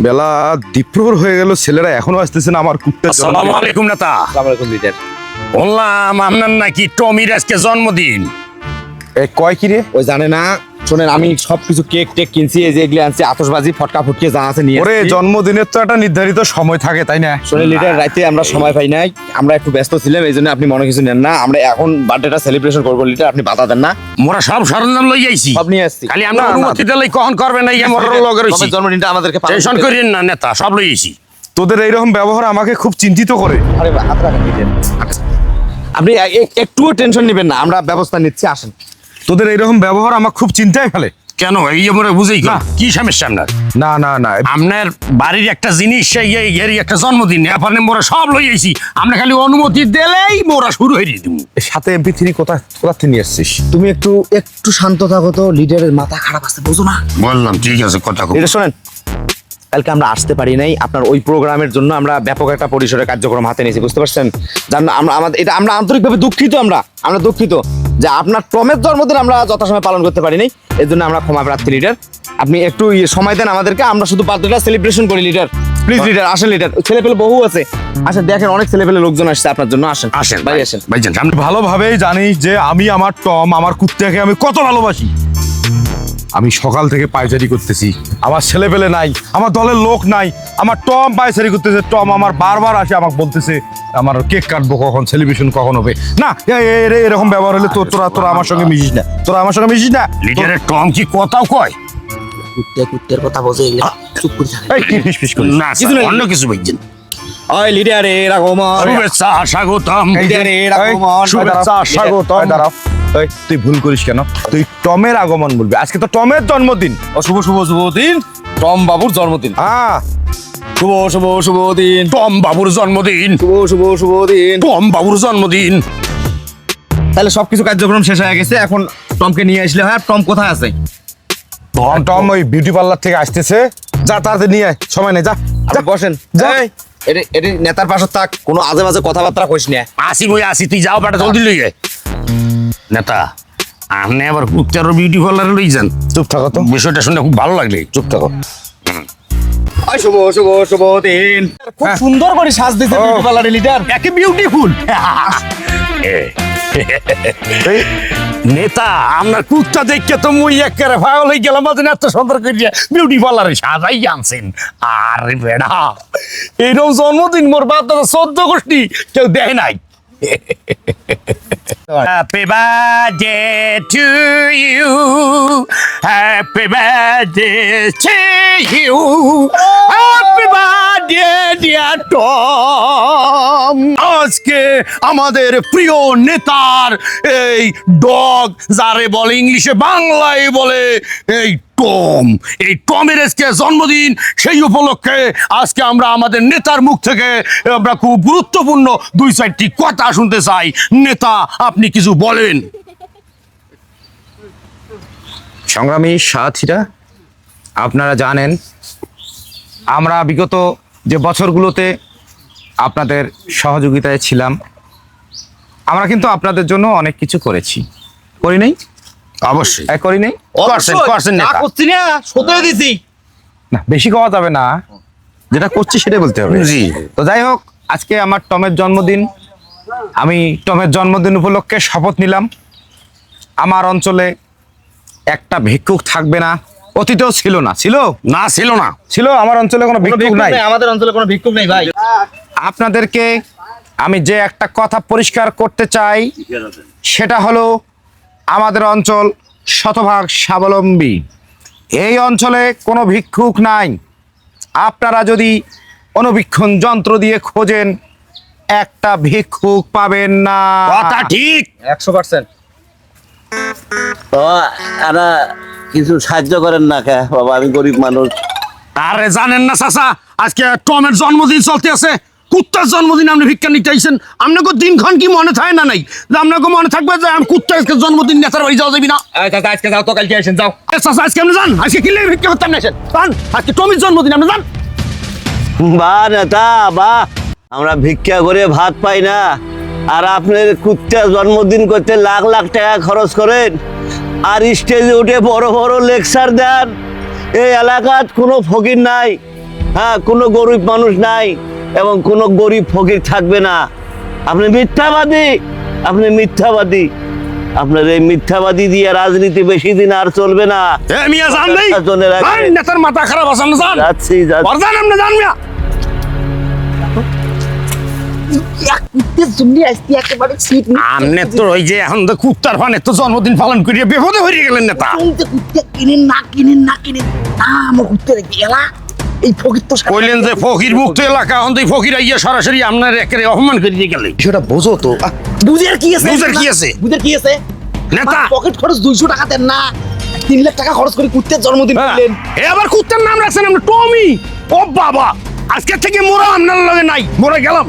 বেলা দ্বীপ্রহর হয়ে গেল, ছেলেরা এখনো আসতেছে না আমার কুত্তার জন্য। আসসালামু আলাইকুম নেতা। আসসালামু আলাইকুম লিডার। বললাম আপনার নাকি টমির আজকে জন্মদিন। এ কয় কি রে? ওই জানে না, শোনেন আমি সবকিছু কেক টেক কিনছি, এই যে এগুলো আনছি, আতশবাজি ফটকা ফুটকে যা আছে নিয়ে ওরে এসেছি। জন্মদিনের তো একটা নির্ধারিত সময় থাকে, তাই না? শোনেন লিডার, রাতে আমরা সময় পাই নাই, আমরা একটু ব্যস্ত ছিলাম, এই জন্য আপনি মনে কিছু নেন না। আমরা এখন বার্থডেটা সেলিব্রেশন করবো লিডার, আপনি বাধা দেন না। মোরা সব সরঞ্জাম লই আইছি, সব নিয়ে আসছি। খালি আমরা না, না। অনুমতি দিলে কখন করবেন না, এই মোর লগে রইছি। তবে জন্মদিনটা আমাদেরকে পালন টেনশন করতে- করেন না নেতা, সব লই আইছি। তোদের এইরকম ব্যবহার আমাকে খুব চিন্তিত করে। আরে বাহ, হাত রাখেন লিডার। আপনি একটুও টেনশন নেবেন না, আমরা ব্যবস্থা নিচ্ছি, আসেন। তোদের এইরকম ব্যবহার আমার খুব চিন্তায় ফেলে। কেন এই মোরা বুঝেই না। কি সমস্যা আপনার? না না না, আপনার বাড়ির একটা জিনিস এর একটা জন্মদিন, আপনার মোরা সব লই আইছি, আমরা খালি অনুমতি দিলেই মোরা শুরু হয়ে দিব। এর সাথে MP3 কোথা থেকে নিয়ে আসছিস? তুমি একটু শান্ত থাকো তো, লিডারের মাথা খারাপ আছে, বুঝো না? বললাম ঠিক আছে, কথা কও। লিডার শোনেন, কালকে আমরা আসতে পারি নাই, আপনার ওই প্রোগ্রামের জন্য আমরা ব্যাপক একটা পরিসরে কার্যক্রম হাতে নিয়েছি, বুঝতে পারছেন? আমরা আন্তরিকভাবে দুঃখিত, আমরা দুঃখিত যে আপনার টমের জন্মদিন আমরা যথাসময়ে পালন করতে পারি নাই, এর জন্য আমরা ক্ষমা প্রার্থী লিডার। আপনি একটু সময় দেন আমাদেরকে, আমরা শুধু বার্থডেটা সেলিব্রেশন করি লিডার। প্লিজ লিডার, আসেন লিডার, ছেলে পেলে বহু আছে, আসেন দেখেন অনেক ছেলে পেলে লোকজন আসছে আপনার জন্য, আসেন আসেন ভাই, আসেন। ভাইজান সামনে। ভালোভাবেই জানিস যে আমি আমার টম, আমার কুত্তাকে আমি কত ভালোবাসি। আমি সকাল থেকে পায়চারি করতেছি, আমার ছেলেপেলে নাই, আমার দলের লোক নাই, আমার টম পায়চারি করতেছে। টম আমার বারবার আসে আমাকে বলতেছে আমার কেক কাটবো কখন, সেলিব্রেশন কখন হবে। না এরকম ব্যবহার হলে তোরা আমার সঙ্গে মিশিস না, লিডারের টম কি কথাও কয়? কুত্তের কথা বোঝে, চুপ করে থাকেন। এই কি ফিসফিস করিস? না কিছু স্যার, না। অন্য কিছু ভাইজান। ওই লিডারের আগমন, শুভেচ্ছা স্বাগতম। লিডারের আগমন, শুভেচ্ছা স্বাগতম। দাঁড়াও, এই, তুই ভুল করিস কেন? তুই টমের আগমন বলবি, আজকে তো টমের জন্মদিন। শুভ দিন, টম বাবুর জন্মদিন। হ্যাঁ, শুভ দিন, টম বাবুর জন্মদিন, শুভ দিন। টম বাবুর জন্মদিন। তাহলে সবকিছু কার্যক্রম শেষ হয়ে গেছে, এখন টমকে নিয়ে আসলে হয়। আর টম কোথায় আছে? টম ওই বিউটি পার্লার থেকে আসতেছে, যা তাড়াতাড়ি নিয়ে আয়, সময় নেই, যা আপনি বসেন। যা। এই, এটি নেতার পাশে থাক, কোনো আজে বাজে কথাবার্তা কইস না। আসি বই আসি, তুই যাও বেটা, জলদি লই আয়। নেতা, আপনি আবার কুত্তারও বিউটি পার্লারে লই যান। চুপ থাকো তো, বিষয়টা শুনে খুব ভালো লাগলে। চুপ থাকো। ওই শুভ দিন। খুব হ্যাঁ। সুন্দর করে সাজ দিতে ও। বিউটি পার্লারের লিডার। একে বিউটিফুল। এই, নেতা, আপনার কুত্তা দেখে তো মুই একেবারে পাগল হয়ে গেলাম, মাঝে এত সুন্দর করে বিউটি পার্লারে সাজাই আনছেন। আরে বেড়া, এইরকম জন্মদিন মোর বাপ দাদা 14 গোষ্ঠী কেউ দেয় নাই। Happy birthday to you, happy birthday to you, happy birthday dear Tom. আজকে আমাদের প্রিয় নেতার এই ডগ, যারে বলে ইংলিশে, বাংলায় বলে এই টম, এই টমের আজকে জন্মদিন। সেই উপলক্ষে আজকে আমরা আমাদের নেতার মুখ থেকে আমরা খুব গুরুত্বপূর্ণ 2-4টি কথা শুনতে চাই। নেতা, আপনি কিছু বলেন। সংগ্রামী সাথীরা, আপনারা জানেন আমরা বিগত যে বছরগুলোতে আপনাদের সহযোগিতায় ছিলাম, আমরা কিন্তু আপনাদের জন্য অনেক কিছু করেছি, করি নাই? অবশ্যই করি নাই? করছেন না নেতা। করছি না, সত্যি দিছি। না, বেশি খাওয়া যাবে না, যেটা করছি সেটাই বলতে হবে। জি। তো যাই হোক, আজকে আমার টমের জন্মদিন। আমি টমের জন্মদিন উপলক্ষে শপথ নিলাম, আমার অঞ্চলে একটা ভিক্ষুক থাকবে না। অতীতেও ছিল না, ছিল ছিল না। আমার অঞ্চলে কোনো ভিক্ষুক নাই। আমাদের অঞ্চলে কোনো ভিক্ষুক নেই ভাই। আপনাদেরকে আমি যে একটা কথা পরিষ্কার করতে চাই, সেটা হলো আমাদের অঞ্চল শতভাগ স্বাবলম্বী। এই অঞ্চলে কোনো ভিক্ষুক নাই। আপনারা যদি অনুবীক্ষণ যন্ত্র দিয়ে খোঁজেন, একটা ভিক্ষুক পাবেন না। কথা ঠিক। 100%। এরা কিছু সাহায্য করেন না কে বাবা, আমি গরিব মানুষ। আরে জানেন না চাচা, আজকে টমের জন্মদিন চলতে আছে, কুত্তার জন্মদিন আপনি ভিক্ষা নিতে আইছেন। আপনাকে দিনক্ষণ কি মনে থাকে না নাই? যে আপনাকে মনে থাকবে যে আমি কুত্তা আজকে জন্মদিন, নেতার বাড়ি যাওয়া যাবি না? আজকে যাও তো, কালকে আসেন, যাও। চাচা আজকে আপনি যান, আজকে কিলে ভিক্ষা করতে আপনি আসেন, যান। আজকে টমির জন্মদিন, আপনি যান। বা নেতা বা, আমরা ভিক্ষা করে ভাত পাই না, আর আপনার কুত্তা জন্মদিন করতে লাখ লাখ টাকা খরচ করেন, আর স্টেজে উঠে বড় বড় লেকচার দেন। এই এলাকার কোনো ফকির নাই হ্যাঁ, কোনো গরিব মানুষ নাই এবং কোনো গরিব ফকির থাকবে না। আপনি মিথ্যাবাদী, আপনি মিথ্যাবাদী। আপনার এই মিথ্যাবাদী দিয়ে রাজনীতি বেশি দিন আর চলবে না। এ মিয়া জান নেই নির্বাচনের আগে- জান, নেতার মাথা খারাপ আছে আমরা জান যাচ্ছি যাচ্ছি। বর্দান আমরা জান মিয়া আমনে তো ওই যে এখন তো কুত্তার ফানে তো জন্মদিন পালন করিয়া বিপদে হয়ে গেলেন নেতা কইলেন যে ফকির মুক্ত এলাকা এখন তো এই ফকির আইয়া সরাসরি আপনার একেবারে অপমান করিয়ে গেলেন বিষয়টা বোঝো তো বুঝের কি আছে বুঝের কি আছে? বুঝের কি আছে নেতা পকেট খরচ 200 টাকা দেন না 3 লাখ টাকা খরচ করে কুত্তের জন্মদিন হ্যাঁ। করলেন এ আবার কুত্তার নাম রাখছেন আমরা টমি। ও বাবা, আজকে থেকে মোরা আপনার লগে নাই, মোরা গেলাম।